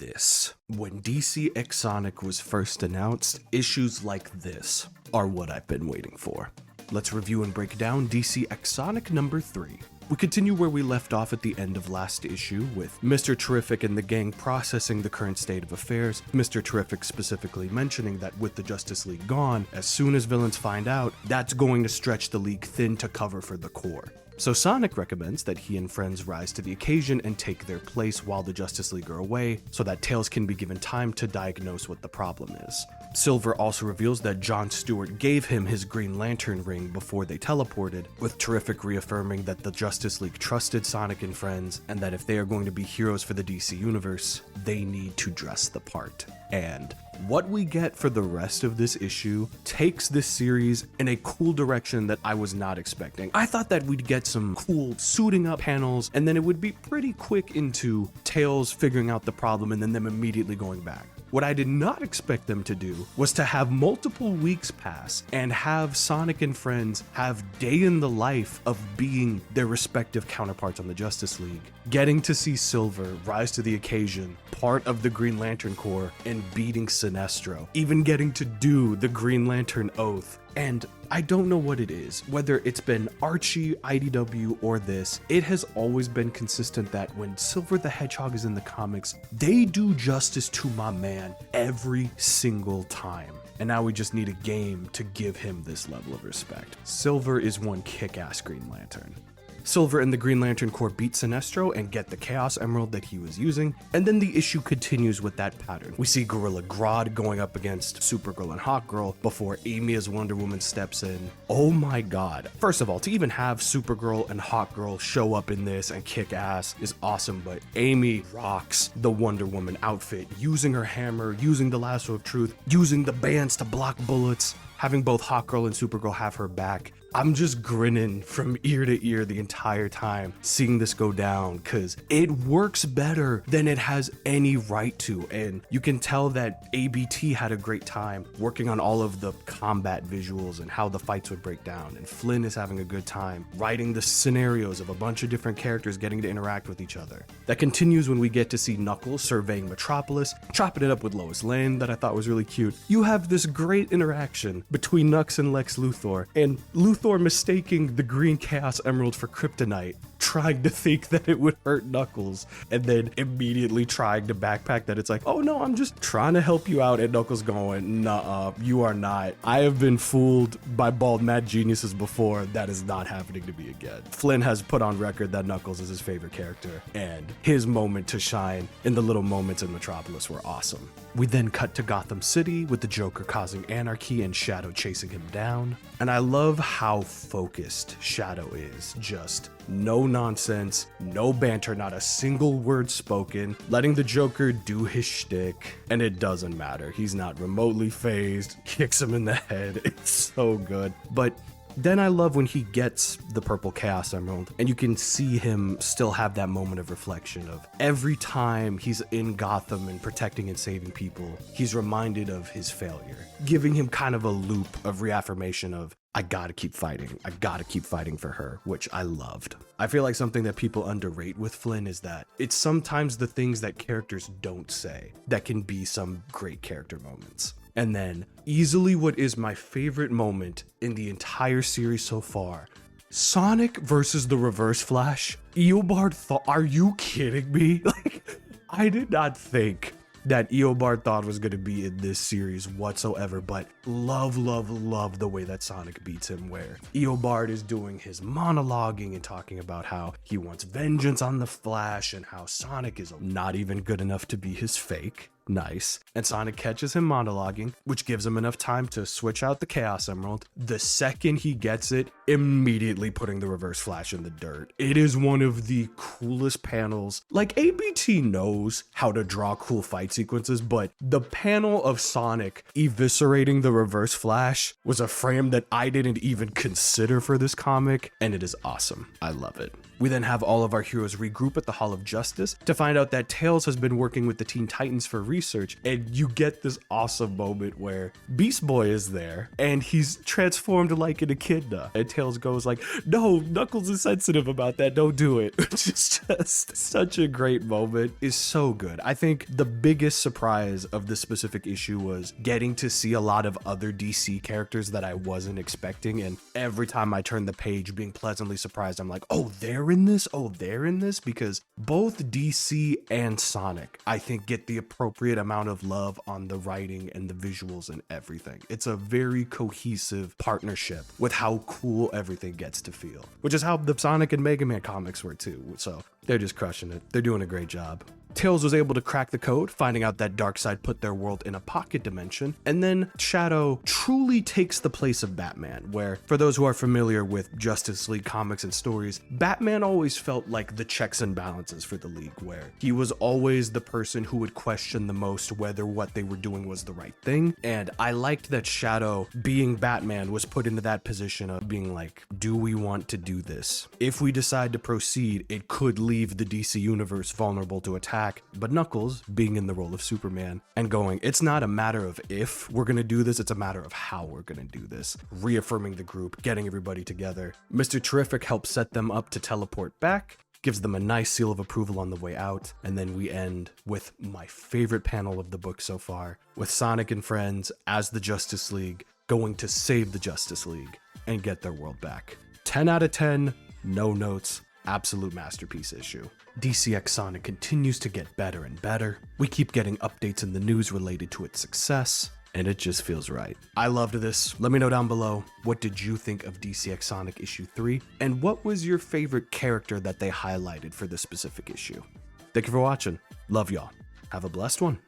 this. When DC X Sonic was first announced, issues like this are what I've been waiting for. Let's review and break down DC X Sonic number 3. We continue where we left off at the end of last issue, with Mr. Terrific and the gang processing the current state of affairs, Mr. Terrific specifically mentioning that with the Justice League gone, as soon as villains find out, that's going to stretch the league thin to cover for the core. So Sonic recommends that he and friends rise to the occasion and take their place while the Justice League are away, so that Tails can be given time to diagnose what the problem is. Silver also reveals that John Stewart gave him his Green Lantern ring before they teleported, with Terrific reaffirming that the Justice League trusted Sonic and friends, and that if they are going to be heroes for the DC Universe, they need to dress the part. And what we get for the rest of this issue takes this series in a cool direction that I was not expecting. I thought that we'd get some cool suiting up panels, and then it would be pretty quick into Tails figuring out the problem and then them immediately going back. What I did not expect them to do was to have multiple weeks pass and have Sonic and friends have day in the life of being their respective counterparts on the Justice League. Getting to see Silver rise to the occasion, part of the Green Lantern Corps, and beating Sinestro. Even getting to do the Green Lantern Oath. And I don't know what it is, whether it's been Archie, IDW, or this, it has always been consistent that when Silver the Hedgehog is in the comics, they do justice to my man every single time. And now we just need a game to give him this level of respect. Silver is one kick-ass Green Lantern. Silver and the Green Lantern Corps beat Sinestro and get the Chaos Emerald that he was using, and then the issue continues with that pattern. We see Gorilla Grodd going up against Supergirl and Hawkgirl before Amy as Wonder Woman steps in. Oh my god. First of all, to even have Supergirl and Hawkgirl show up in this and kick ass is awesome, but Amy rocks the Wonder Woman outfit, using her hammer, using the lasso of truth, using the bands to block bullets, having both Hawkgirl and Supergirl have her back. I'm just grinning from ear to ear the entire time seeing this go down, because it works better than it has any right to. And you can tell that ABT had a great time working on all of the combat visuals and how the fights would break down. And Flynn is having a good time writing the scenarios of a bunch of different characters getting to interact with each other. That continues when we get to see Knuckles surveying Metropolis, chopping it up with Lois Lane that I thought was really cute. You have this great interaction between Nux and Lex Luthor, and Luthor mistaking the green Chaos Emerald for kryptonite, trying to think that it would hurt Knuckles, and then immediately trying to backpack that it's like, oh no, I'm just trying to help you out, and Knuckles going, nuh-uh, you are not. I have been fooled by bald mad geniuses before. That is not happening to me again. Flynn has put on record that Knuckles is his favorite character, and his moment to shine in the little moments in Metropolis were awesome. We then cut to Gotham City with the Joker causing anarchy and Shadow chasing him down. And I love how focused Shadow is. Just no nonsense, no banter, not a single word spoken, letting the Joker do his shtick, and it doesn't matter. He's not remotely phased, kicks him in the head. It's so good. But then I love when he gets the purple Chaos Emerald and you can see him still have that moment of reflection of every time he's in Gotham and protecting and saving people, he's reminded of his failure, giving him kind of a loop of reaffirmation of, I gotta keep fighting. I gotta keep fighting for her, which I loved. I feel like something that people underrate with Flynn is that it's sometimes the things that characters don't say that can be some great character moments. And then, easily what is my favorite moment in the entire series so far, Sonic versus the Reverse Flash. Eobard thought, are you kidding me? Like, I did not think that Eobard thought was going to be in this series whatsoever, but love the way that Sonic beats him, where Eobard is doing his monologuing and talking about how he wants vengeance on the Flash and how Sonic is not even good enough to be his fake. Nice. And Sonic catches him monologuing, which gives him enough time to switch out the Chaos Emerald. The second he gets it, immediately putting the Reverse Flash in the dirt. It is one of the coolest panels. Like, ABT knows how to draw cool fight sequences, but the panel of Sonic eviscerating the Reverse Flash was a frame that I didn't even consider for this comic, and it is awesome. I love it. We then have all of our heroes regroup at the Hall of Justice to find out that Tails has been working with the Teen Titans for research research, and you get this awesome moment where Beast Boy is there and he's transformed like an echidna, and Tails goes like, no, Knuckles is sensitive about that, don't do it. It's just such a great moment. It's so good. I think the biggest surprise of this specific issue was getting to see a lot of other DC characters that I wasn't expecting, and every time I turn the page being pleasantly surprised. I'm like, oh, they're in this? Oh, they're in this? Because both DC and Sonic, I think, get the appropriate amount of love on the writing and the visuals and everything. It's a very cohesive partnership with how cool everything gets to feel, which is how the Sonic and Mega Man comics were too. So they're just crushing it. They're doing a great job. Tails was able to crack the code, finding out that Darkseid put their world in a pocket dimension, and then Shadow truly takes the place of Batman, where, for those who are familiar with Justice League comics and stories, Batman always felt like the checks and balances for the League, where he was always the person who would question the most whether what they were doing was the right thing, and I liked that Shadow, being Batman, was put into that position of being like, do we want to do this? If we decide to proceed, it could leave the DC universe vulnerable to attack. But Knuckles, being in the role of Superman and going, it's not a matter of if we're gonna do this, it's a matter of how we're gonna do this, reaffirming the group, getting everybody together. Mr. Terrific helps set them up to teleport back, gives them a nice seal of approval on the way out, and then we end with my favorite panel of the book so far, with Sonic and friends as the Justice League going to save the Justice League and get their world back. 10 out of 10, no notes, absolute masterpiece issue. DC X Sonic continues to get better and better. We keep getting updates in the news related to its success, and it just feels right. I loved this. Let me know down below, what did you think of DC X Sonic issue 3? And what was your favorite character that they highlighted for this specific issue? Thank you for watching. Love y'all. Have a blessed one.